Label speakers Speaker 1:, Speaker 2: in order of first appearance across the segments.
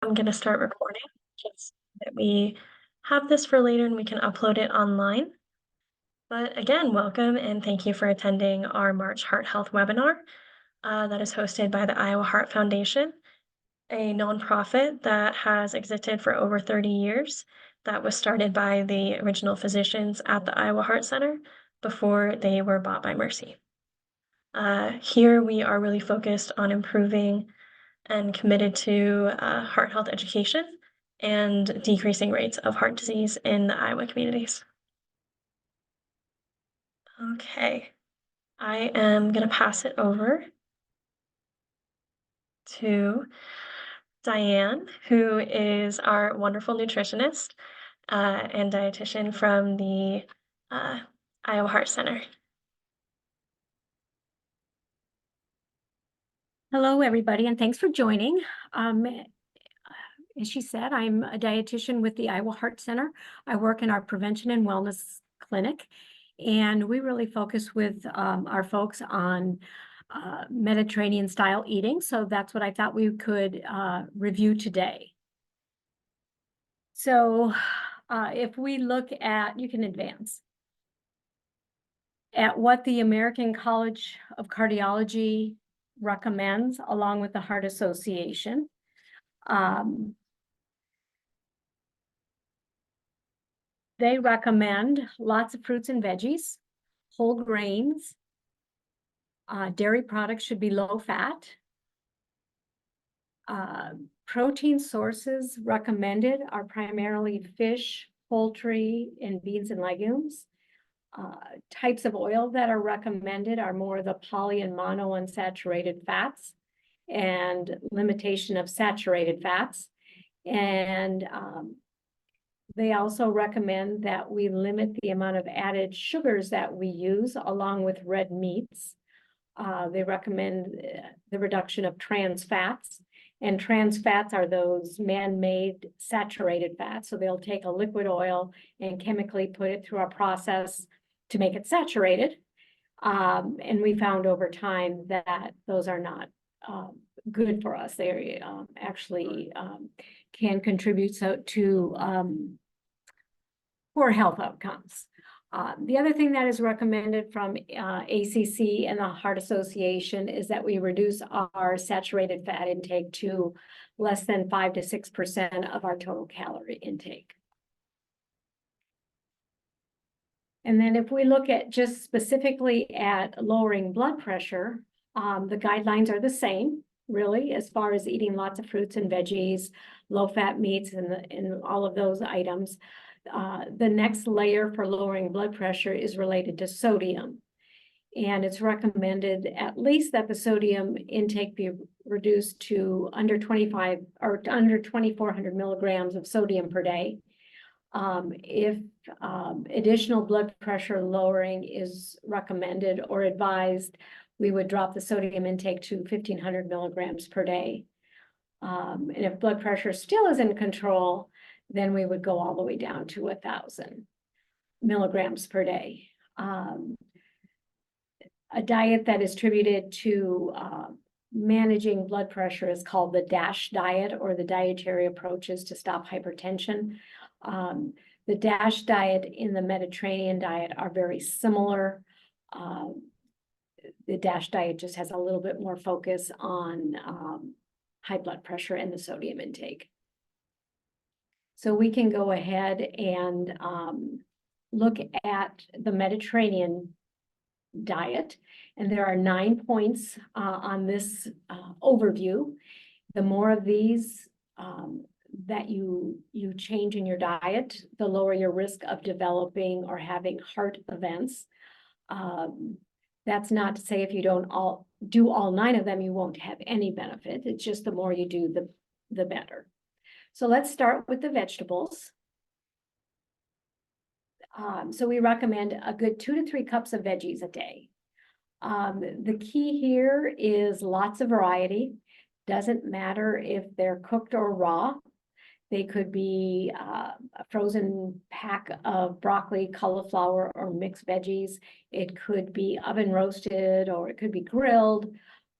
Speaker 1: I'm going to start recording just so that we have this for later and we can upload it online. But again, welcome and thank you for attending our March Heart Health webinar that is hosted by the Iowa Heart Foundation, a nonprofit that has existed for over 30 years, that was started by the original physicians at the Iowa Heart Center before they were bought by Mercy. Here we are really focused on improving and committed to heart health education and decreasing rates of heart disease in the Iowa communities. Okay, I am going to pass it over to Diane, who is our wonderful nutritionist and dietitian from the Iowa Heart Center.
Speaker 2: Hello, everybody, and thanks for joining. As she said, I'm a dietitian with the Iowa Heart Center. I work in our prevention and wellness clinic, and we really focus with our folks on Mediterranean style eating. So that's what I thought we could review today. So if we look at, you can advance, at what the American College of Cardiology recommends, along with the Heart Association. They recommend lots of fruits and veggies, whole grains. Dairy products should be low fat. Protein sources recommended are primarily fish, poultry, and beans and legumes. Types of oil that are recommended are more the poly and monounsaturated fats and limitation of saturated fats. And they also recommend that we limit the amount of added sugars that we use along with red meats. They recommend the reduction of trans fats, and trans fats are those man-made saturated fats. So they'll take a liquid oil and chemically put it through a process to make it saturated. And we found over time that those are not good for us. They actually can contribute to poor health outcomes. The other thing that is recommended from ACC and the Heart Association is that we reduce our saturated fat intake to less than 5 to 6% of our total calorie intake. And then if we look at just specifically at lowering blood pressure, the guidelines are the same, really, as far as eating lots of fruits and veggies, low-fat meats, and all of those items. The next layer for lowering blood pressure is related to sodium. And it's recommended at least that the sodium intake be reduced to under 25 or under 2,400 milligrams of sodium per day. If additional blood pressure lowering is recommended or advised, we would drop the sodium intake to 1,500 milligrams per day. And if blood pressure still is in control, then we would go all the way down to 1,000 milligrams per day. A diet that is attributed to managing blood pressure is called the DASH diet, or the dietary approaches to stop hypertension. The DASH diet and the Mediterranean diet are very similar. The DASH diet just has a little bit more focus on high blood pressure and the sodium intake. So we can go ahead and look at the Mediterranean diet, and there are 9 points on this overview. The more of these that you change in your diet, the lower your risk of developing or having heart events. That's not to say if you don't do all 9 of them, you won't have any benefit. It's just the more you do, the better. So let's start with the vegetables. So we recommend a good 2 to 3 cups of veggies a day. The key here is lots of variety. Doesn't matter if they're cooked or raw. They could be a frozen pack of broccoli, cauliflower, or mixed veggies. It could be oven roasted, or it could be grilled.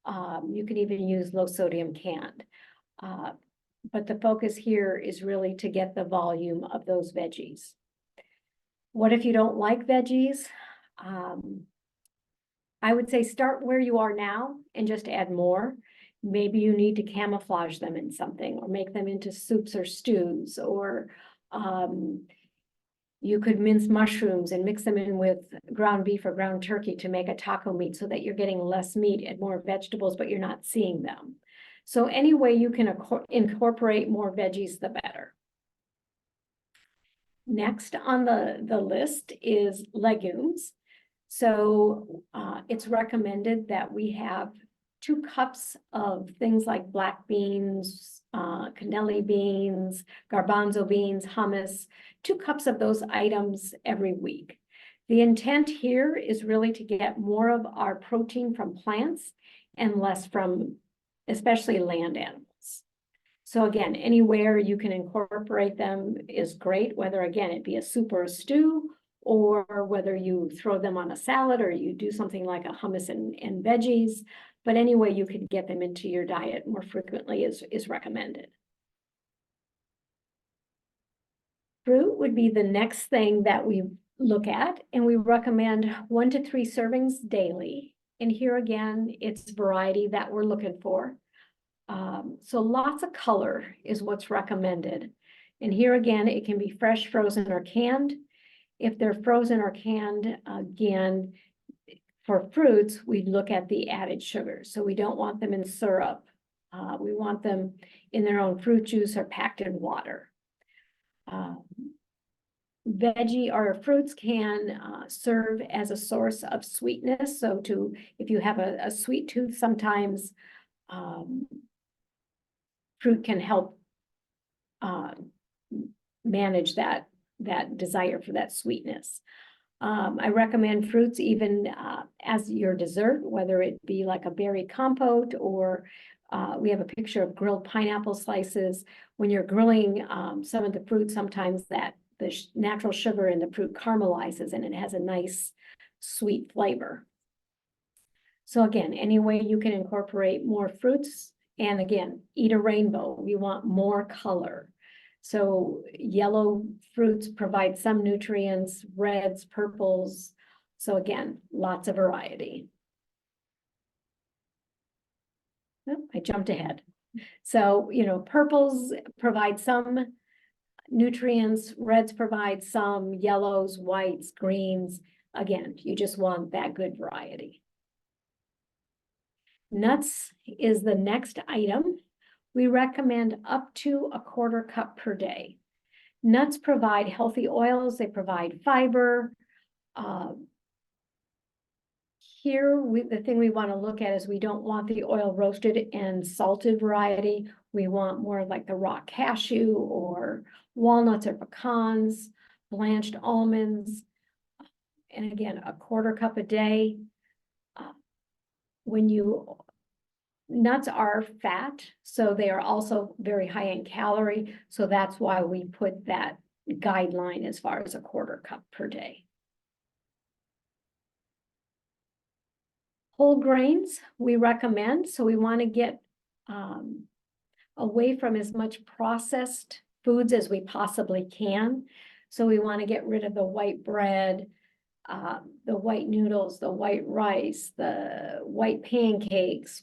Speaker 2: You can even use low sodium canned. but the focus here is really to get the volume of those veggies. What if you don't like veggies? I would say start where you are now and just add more. Maybe you need to camouflage them in something or make them into soups or stews, or you could mince mushrooms and mix them in with ground beef or ground turkey to make a taco meat so that you're getting less meat and more vegetables, but you're not seeing them. So any way you can incorporate more veggies, the better. Next on the list is legumes. So it's recommended that we have 2 cups of things like black beans, cannelli beans, garbanzo beans, hummus, 2 cups of those items every week. The intent here is really to get more of our protein from plants and less from especially land animals. So again, anywhere you can incorporate them is great, whether again, it be a soup or a stew, or whether you throw them on a salad or you do something like a hummus and veggies, but any way you can get them into your diet more frequently is recommended. Fruit would be the next thing that we look at, and we recommend 1 to 3 servings daily. And here again, it's variety that we're looking for. So lots of color is what's recommended. And here again, it can be fresh, frozen, or canned. If they're frozen or canned, again, for fruits, we look at the added sugar. So we don't want them in syrup. We want them in their own fruit juice or packed in water. Veggie or fruits can serve as a source of sweetness. So if you have a sweet tooth, sometimes fruit can help manage that desire for that sweetness. I recommend fruits even as your dessert, whether it be like a berry compote or we have a picture of grilled pineapple slices. When you're grilling some of the fruit, sometimes the natural sugar in the fruit caramelizes and it has a nice sweet flavor. So again, any way you can incorporate more fruits, and again, eat a rainbow. We want more color. So yellow fruits provide some nutrients, reds, purples. So again, lots of variety. Oh, I jumped ahead. So, purples provide some nutrients, reds provide some, yellows, whites, greens. Again, you just want that good variety. Nuts is the next item. We recommend up to 1/4 cup per day. Nuts provide healthy oils, they provide fiber. Here, the thing we want to look at is we don't want the oil roasted and salted variety. We want more like the raw cashew or walnuts or pecans, blanched almonds. And again, 1/4 cup a day. Nuts are fat, so they are also very high in calorie. So that's why we put that guideline as far as 1/4 cup per day. Whole grains we recommend, so we want to get away from as much processed foods as we possibly can. So we want to get rid of the white bread, the white noodles, the white rice, the white pancakes,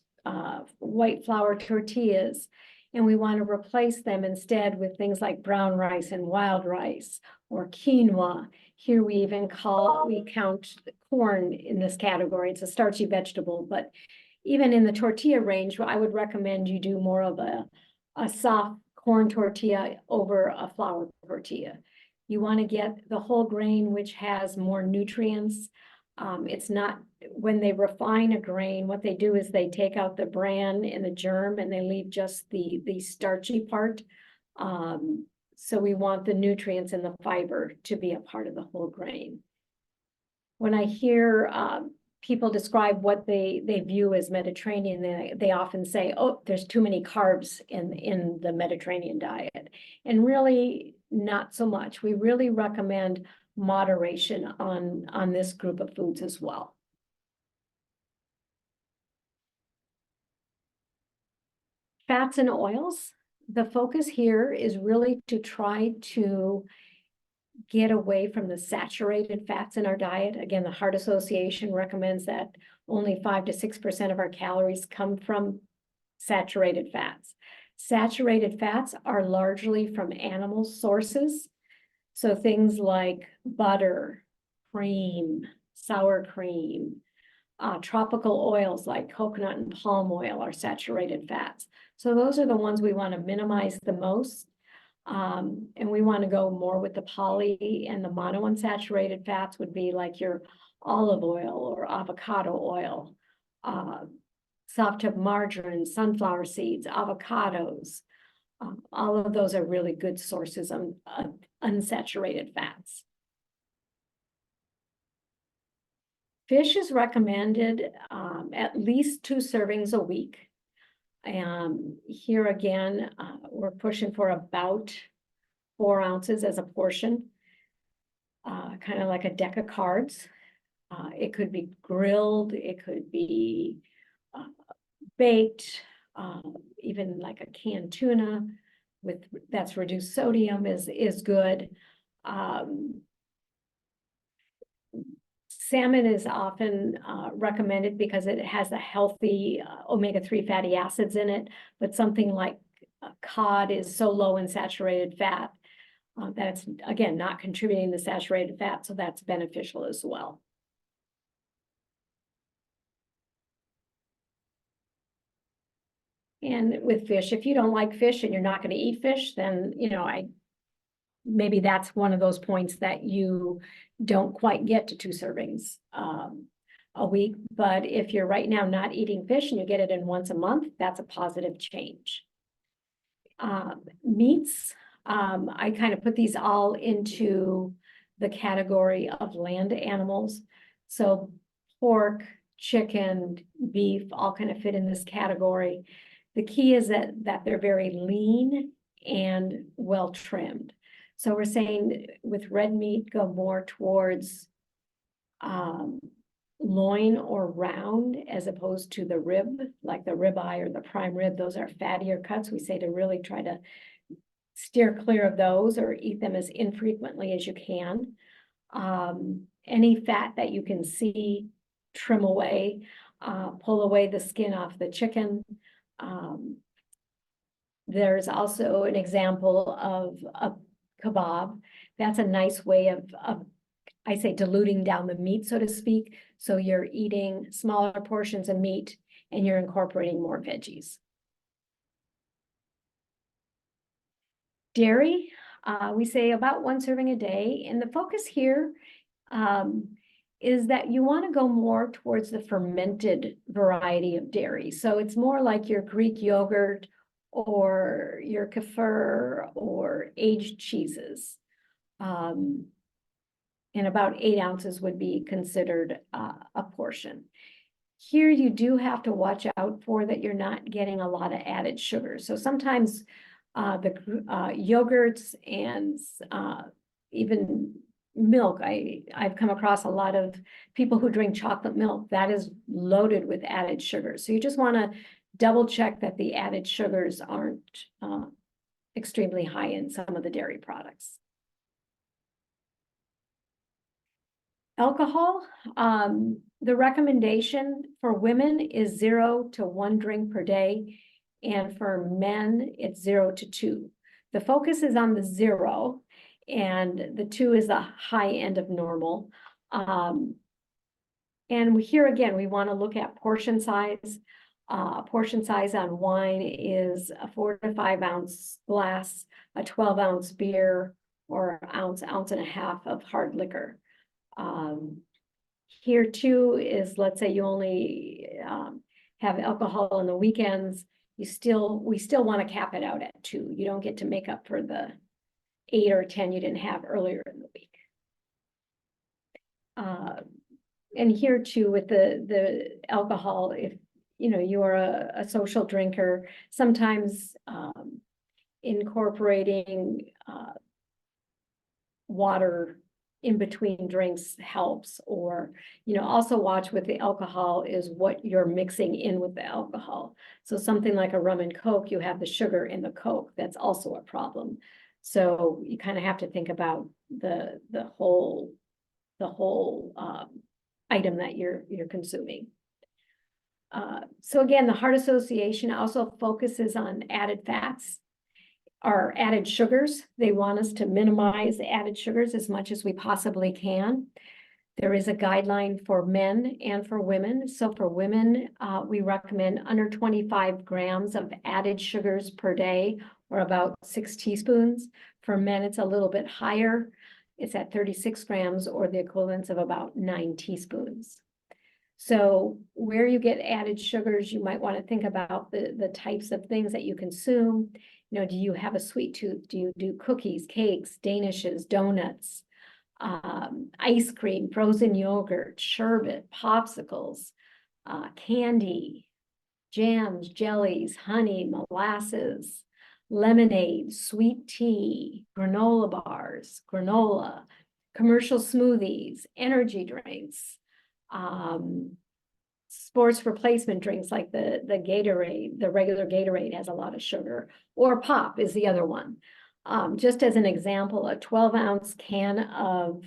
Speaker 2: white flour tortillas, and we want to replace them instead with things like brown rice and wild rice or quinoa. Here we count corn in this category. It's a starchy vegetable, but even in the tortilla range, I would recommend you do more of a soft corn tortilla over a flour tortilla. You want to get the whole grain, which has more nutrients. It's not, when they refine a grain, what they do is they take out the bran and the germ and they leave just the starchy part. So we want the nutrients and the fiber to be a part of the whole grain. When I hear people describe what they view as Mediterranean, they often say, oh, there's too many carbs in the Mediterranean diet. And really not so much. We really recommend moderation on this group of foods as well. Fats and oils. the focus here is really to try to get away from the saturated fats in our diet. Again, the Heart Association recommends that only 5 to 6% of our calories come from saturated fats. Saturated fats are largely from animal sources. So things like butter, cream, sour cream, tropical oils like coconut and palm oil are saturated fats. So those are the ones we want to minimize the most. And we want to go more with the poly and the monounsaturated fats would be like your olive oil or avocado oil, soft tip margarine, sunflower seeds, avocados. All of those are really good sources of unsaturated fats. Fish is recommended at least 2 servings a week. Here again, we're pushing for about 4 ounces as a portion, kind of like a deck of cards. It could be grilled, it could be baked, even like a canned tuna with that's reduced sodium is good. Salmon is often recommended because it has a healthy omega-3 fatty acids in it, but something like cod is so low in saturated fat that it's, again, not contributing to saturated fat, so that's beneficial as well. And with fish, if you don't like fish and you're not going to eat fish, then, you know, maybe that's one of those points that you don't quite get to 2 servings a week. But if you're right now not eating fish and you get it in once a month, that's a positive change. Meats, I kind of put these all into the category of land animals. So pork, chicken, beef, all kind of fit in this category. The key is that they're very lean and well trimmed. So we're saying with red meat, go more towards loin or round as opposed to the rib, like the ribeye or the prime rib. Those are fattier cuts. We say to really try to steer clear of those or eat them as infrequently as you can. Any fat that you can see, trim away, pull away the skin off the chicken. There's also an example of a kebab. That's a nice way of I say diluting down the meat, so to speak. So you're eating smaller portions of meat and you're incorporating more veggies. Dairy, we say about 1 serving a day. And the focus here is that you want to go more towards the fermented variety of dairy. So it's more like your Greek yogurt or your kefir or aged cheeses. And about 8 ounces would be considered a portion. Here you do have to watch out for that you're not getting a lot of added sugar. So sometimes the yogurts and even milk, I've come across a lot of people who drink chocolate milk that is loaded with added sugar. So you just want to double check that the added sugars aren't extremely high in some of the dairy products. Alcohol, the recommendation for women is 0 to 1 drink per day, and for men, it's 0 to 2. The focus is on the 0, and the 2 is the high end of normal. And here again, we want to look at portion size. Portion size on wine is a 4 to 5 ounce glass, a 12-ounce beer, or ounce and a half of hard liquor. Here too is, let's say you only have alcohol on the weekends, we still want to cap it out at 2. You don't get to make up for the 8 or 10 you didn't have earlier in the week. And here too with the alcohol, if you know you are a social drinker, sometimes incorporating water in between drinks helps, or, also watch with the alcohol is what you're mixing in with the alcohol. So something like a rum and Coke, you have the sugar in the Coke, that's also a problem. So you kind of have to think about the whole item that you're consuming. So again, the Heart Association also focuses on added fats or added sugars. They want us to minimize added sugars as much as we possibly can. There is a guideline for men and for women. So for women, we recommend under 25 grams of added sugars per day, or about 6 teaspoons. For men, it's a little bit higher. It's at 36 grams, or the equivalence of about 9 teaspoons. So where you get added sugars, you might want to think about the types of things that you consume. Do you have a sweet tooth? Do you do cookies, cakes, danishes, donuts, ice cream, frozen yogurt, sherbet, popsicles, candy, jams, jellies, honey, molasses, lemonade, sweet tea, granola bars, granola, commercial smoothies, energy drinks, sports replacement drinks like the Gatorade, the regular Gatorade has a lot of sugar, or pop is the other one. Just as an example, a 12-ounce can of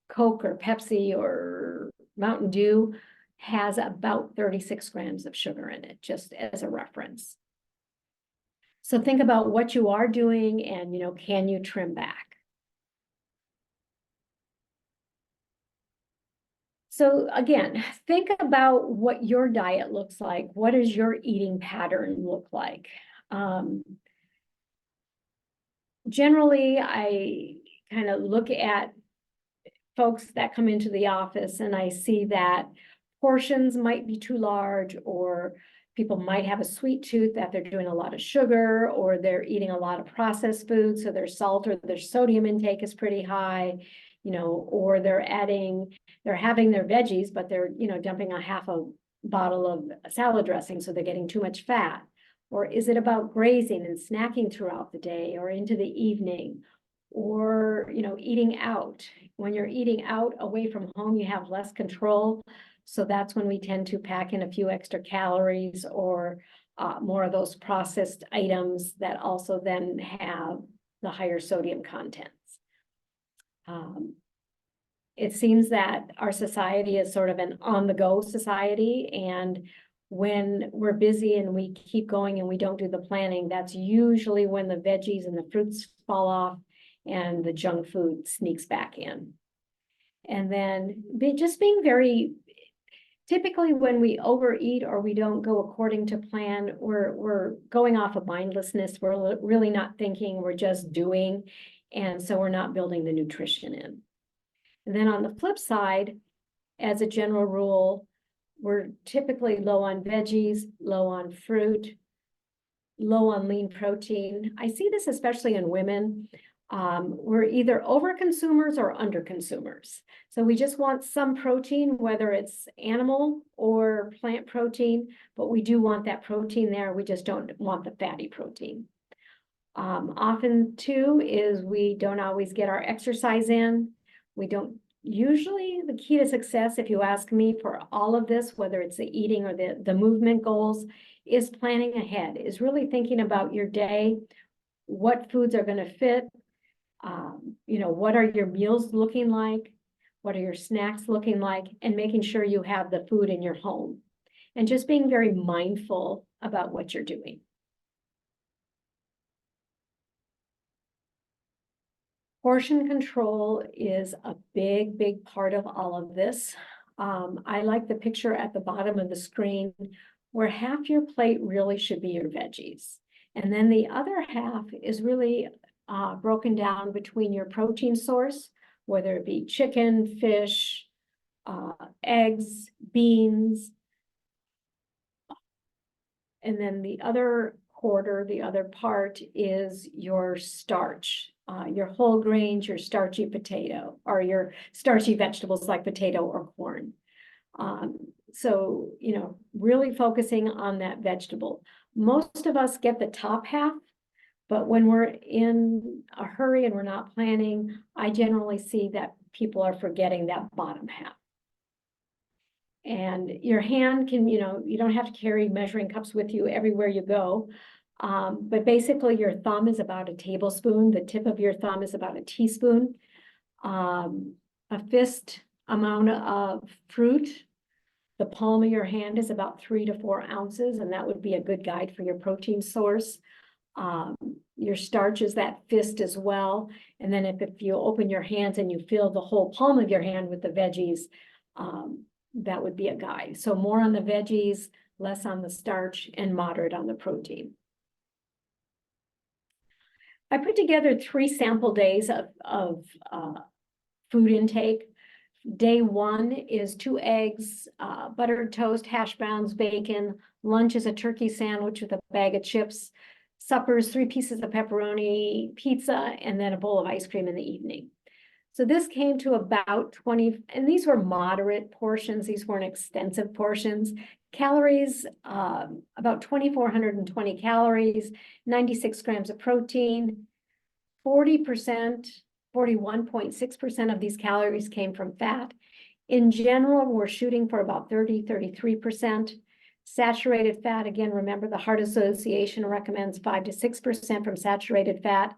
Speaker 2: Coke or Pepsi or Mountain Dew has about 36 grams of sugar in it, just as a reference. So think about what you are doing and, can you trim back? So again, think about what your diet looks like. What does your eating pattern look like? Generally, I kind of look at folks that come into the office and I see that portions might be too large, or people might have a sweet tooth, that they're doing a lot of sugar, or they're eating a lot of processed food, so their salt or their sodium intake is pretty high, or they're having their veggies, but they're, dumping a half a bottle of salad dressing, so they're getting too much fat. Or is it about grazing and snacking throughout the day or into the evening? Or, eating out. When you're eating out away from home, you have less control. So that's when we tend to pack in a few extra calories, or more of those processed items that also then have the higher sodium contents. It seems that our society is sort of an on-the-go society, and when we're busy and we keep going and we don't do the planning, that's usually when the veggies and the fruits fall off and the junk food sneaks back in. And then just being very, typically when we overeat or we don't go according to plan, we're going off of mindlessness. We're really not thinking, we're just doing. And so we're not building the nutrition in. And then on the flip side, as a general rule, we're typically low on veggies, low on fruit, low on lean protein. I see this especially in women. We're either over consumers or under consumers. So we just want some protein, whether it's animal or plant protein, but we do want that protein there. We just don't want the fatty protein. Often too is we don't always get our exercise in. We don't usually, the key to success, if you ask me, for all of this, whether it's the eating or the movement goals, is planning ahead, is really thinking about your day, what foods are going to fit, what are your meals looking like, what are your snacks looking like, and making sure you have the food in your home, and just being very mindful about what you're doing. Portion control is a big, big part of all of this. I like the picture at the bottom of the screen where half your plate really should be your veggies. And then the other half is really broken down between your protein source, whether it be chicken, fish, eggs, beans. And then the other quarter, the other part is your starch, your whole grains, your starchy potato, or your starchy vegetables like potato or corn. So, really focusing on that vegetable. Most of us get the top half, but when we're in a hurry and we're not planning, I generally see that people are forgetting that bottom half. And your hand can, you don't have to carry measuring cups with you everywhere you go. But basically your thumb is about a tablespoon. The tip of your thumb is about a teaspoon. A fist amount of fruit. The palm of your hand is about 3 to 4 ounces, and that would be a good guide for your protein source. Your starch is that fist as well. And then if you open your hands and you fill the whole palm of your hand with the veggies, that would be a guide. So more on the veggies, less on the starch, and moderate on the protein. I put together 3 sample days of food intake. Day 1 is 2 eggs, buttered toast, hash browns, bacon. Lunch is a turkey sandwich with a bag of chips. Supper is 3 pieces of pepperoni pizza, and then a bowl of ice cream in the evening. So this came to about 20, and these were moderate portions. These weren't extensive portions. Calories, about 2,420 calories, 96 grams of protein, 40%, 41.6% of these calories came from fat. In general, we're shooting for about 33%. Saturated fat, again, remember the Heart Association recommends 5 to 6% from saturated fat.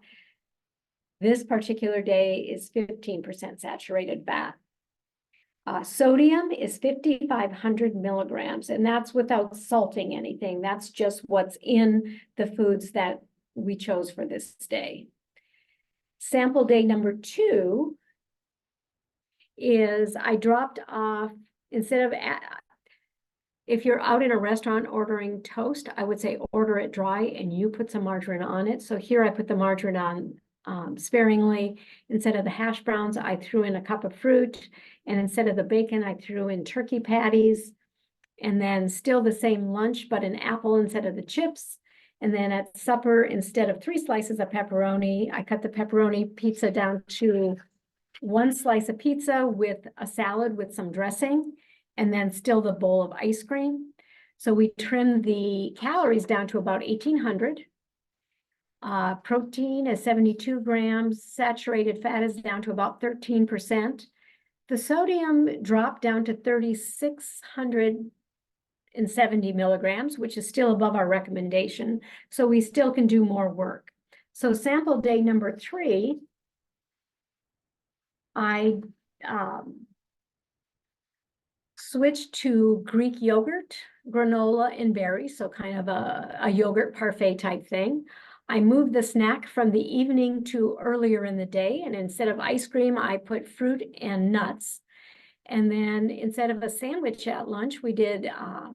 Speaker 2: This particular day is 15% saturated fat. Sodium is 5,500 milligrams, and that's without salting anything. That's just what's in the foods that we chose for this day. Sample day number 2 is I dropped off, instead of, if you're out in a restaurant ordering toast, I would say order it dry and you put some margarine on it. So here I put the margarine on sparingly. Instead of the hash browns, I threw in a cup of fruit. And instead of the bacon, I threw in turkey patties. And then still the same lunch, but an apple instead of the chips. And then at supper, instead of 3 slices of pepperoni, I cut the pepperoni pizza down to 1 slice of pizza with a salad with some dressing, and then still the bowl of ice cream. So we trimmed the calories down to about 1,800. Protein is 72 grams. Saturated fat is down to about 13%. The sodium dropped down to 3,670 milligrams, which is still above our recommendation. So we still can do more work. So sample day number 3, I switched to Greek yogurt, granola, and berries, so kind of a yogurt parfait type thing. I moved the snack from the evening to earlier in the day, and instead of ice cream, I put fruit and nuts. And then instead of a sandwich at lunch, we did a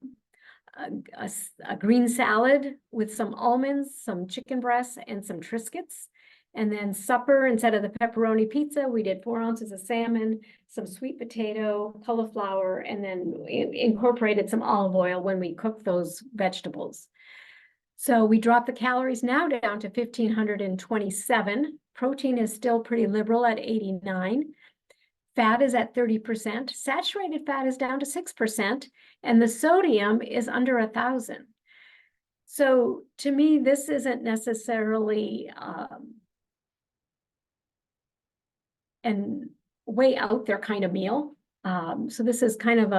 Speaker 2: green salad with some almonds, some chicken breasts, and some Triscuits. And then supper, instead of the pepperoni pizza, we did 4 ounces of salmon, some sweet potato, cauliflower, and then incorporated some olive oil when we cooked those vegetables. So we dropped the calories now down to 1,527. Protein is still pretty liberal at 89. Fat is at 30%. Saturated fat is down to 6%. And the sodium is under 1,000. So to me, this isn't necessarily an way out there kind of meal. So this is kind of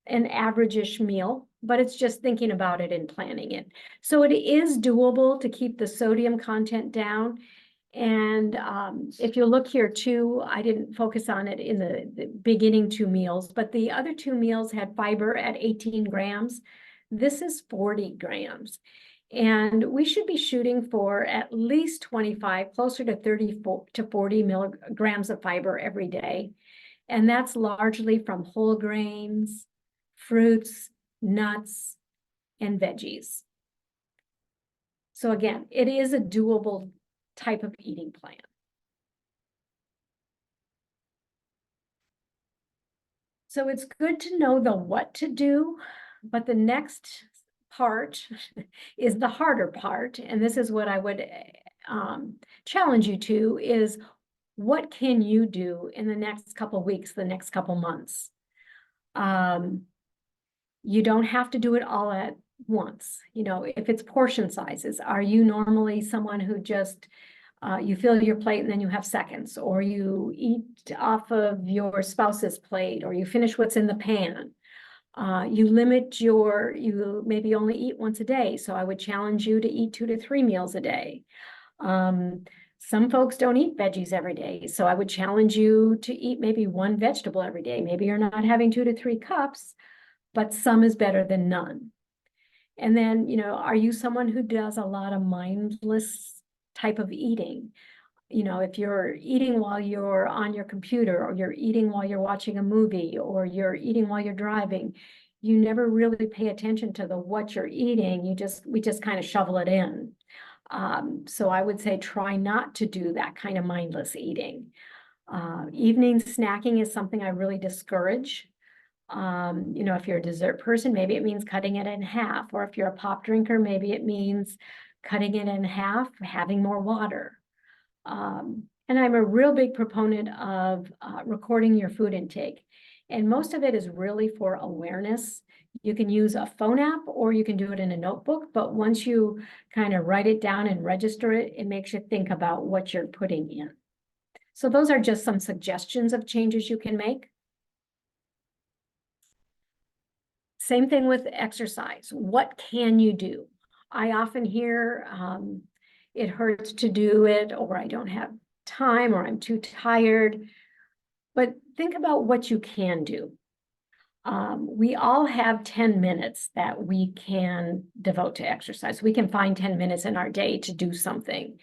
Speaker 2: an average-ish meal, but it's just thinking about it and planning it. So it is doable to keep the sodium content down. And if you look here too, I didn't focus on it in the beginning 2 meals, but the other 2 meals had fiber at 18 grams. This is 40 grams. And we should be shooting for at least 25, closer to 34 to 40 milligrams of fiber every day. And that's largely from whole grains, fruits, nuts, and veggies. So again, it is a doable type of eating plan. So it's good to know the what to do, but the next part is the harder part. And this is what I would challenge you to is what can you do in the next couple weeks, the next couple months? You don't have to do it all at once. You know, if it's portion sizes, are you normally someone who just You fill your plate and then you have seconds, or you eat off of your spouse's plate, or you finish what's in the pan. You maybe only eat once a day, so I would challenge you to eat 2 to 3 meals a day. Some folks don't eat veggies every day, so I would challenge you to eat maybe 1 vegetable every day. Maybe you're not having 2 to 3 cups, but some is better than none. And then, are you someone who does a lot of mindless type of eating? If you're eating while you're on your computer, or you're eating while you're watching a movie, or you're eating while you're driving, you never really pay attention to what you're eating. We just kind of shovel it in. So I would say try not to do that kind of mindless eating. Evening snacking is something I really discourage. If you're a dessert person, maybe it means cutting it in half, or if you're a pop drinker, maybe it means cutting it in half, having more water. And I'm a real big proponent of recording your food intake. And most of it is really for awareness. You can use a phone app, or you can do it in a notebook, but once you kind of write it down and register it, it makes you think about what you're putting in. So those are just some suggestions of changes you can make. Same thing with exercise. What can you do? I often hear it hurts to do it, or I don't have time, or I'm too tired. But think about what you can do. We all have 10 minutes that we can devote to exercise. We can find 10 minutes in our day to do something.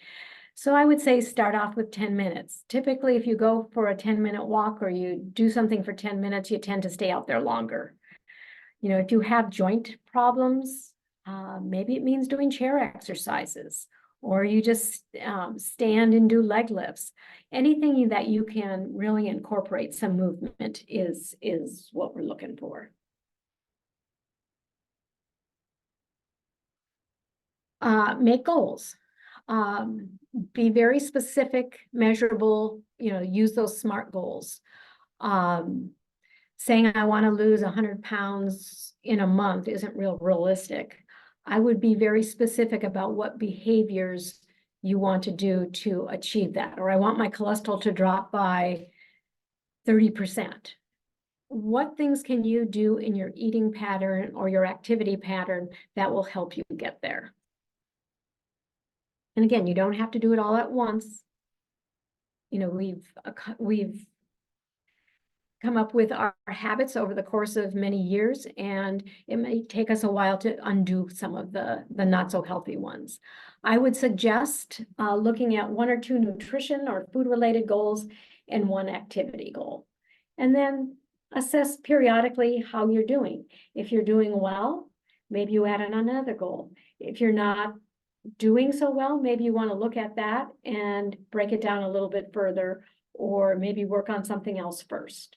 Speaker 2: So I would say start off with 10 minutes. Typically, if you go for a 10-minute walk, or you do something for 10 minutes, you tend to stay out there longer. If you have joint problems, maybe it means doing chair exercises, or you just stand and do leg lifts. Anything that you can really incorporate some movement is what we're looking for. Make goals. Be very specific, measurable, use those SMART goals. Saying I want to lose 100 pounds in a month isn't realistic. I would be very specific about what behaviors you want to do to achieve that. Or I want my cholesterol to drop by 30%. What things can you do in your eating pattern or your activity pattern that will help you get there? And again, you don't have to do it all at once. We've come up with our habits over the course of many years, and it may take us a while to undo some of the not so healthy ones. I would suggest looking at 1 or 2 nutrition or food related goals and 1 activity goal, and then assess periodically how you're doing. If you're doing well, maybe you add in another goal. If you're not doing so well, maybe you want to look at that and break it down a little bit further, or maybe work on something else first.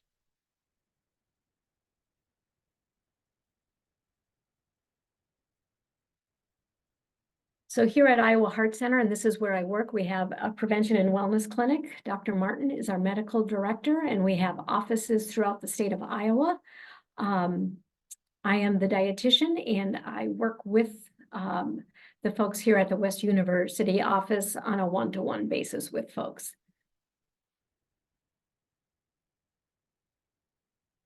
Speaker 2: So here at Iowa Heart Center, and this is where I work, we have a prevention and wellness clinic. Dr. Martin is our medical director, and we have offices throughout the state of Iowa. I am the dietitian, and I work with the folks here at the West University office on a one-to-one basis with folks.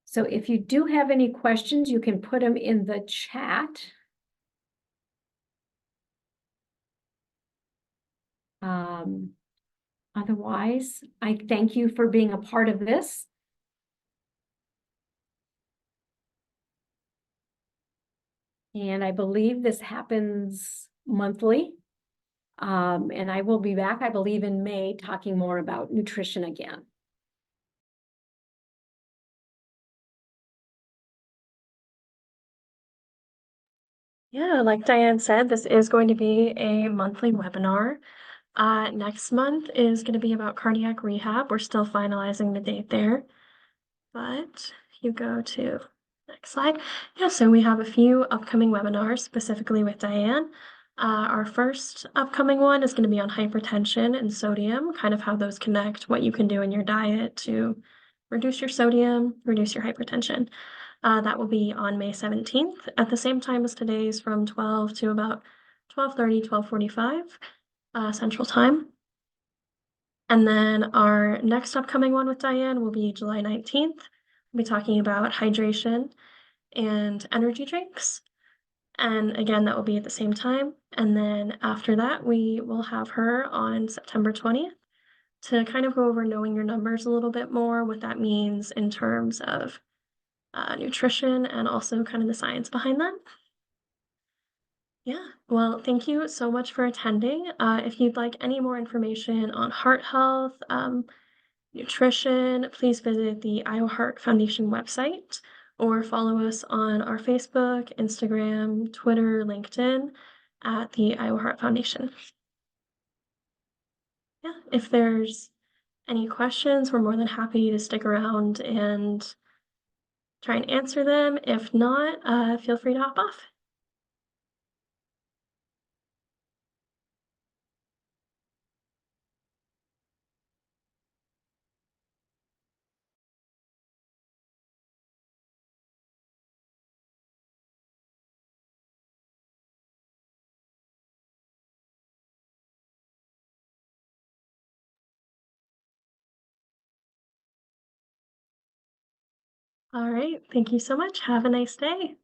Speaker 2: So if you do have any questions, you can put them in the chat. Otherwise, I thank you for being a part of this. And I believe this happens monthly. And I will be back, I believe, in May, talking more about nutrition again.
Speaker 1: Yeah, like Diane said, this is going to be a monthly webinar. Next month is going to be about cardiac rehab. We're still finalizing the date there, but you go to next slide. Yeah, so we have a few upcoming webinars specifically with Diane. Our first upcoming one is going to be on hypertension and sodium, kind of how those connect, what you can do in your diet to reduce your sodium, reduce your hypertension. That will be on May 17th at the same time as today's, from 12 to about 12:30, 12:45 Central Time. And then our next upcoming one with Diane will be July 19th. We'll be talking about hydration and energy drinks. And again, that will be at the same time. And then after that, we will have her on September 20th to kind of go over knowing your numbers a little bit more, what that means in terms of nutrition and also kind of the science behind that. Yeah, well, thank you so much for attending. If you'd like any more information on heart health, nutrition, please visit the Iowa Heart Foundation website or follow us on our Facebook, Instagram, Twitter, LinkedIn at the Iowa Heart Foundation. Yeah, if there's any questions, we're more than happy to stick around and try and answer them. If not, feel free to hop off. All right, thank you so much. Have a nice day.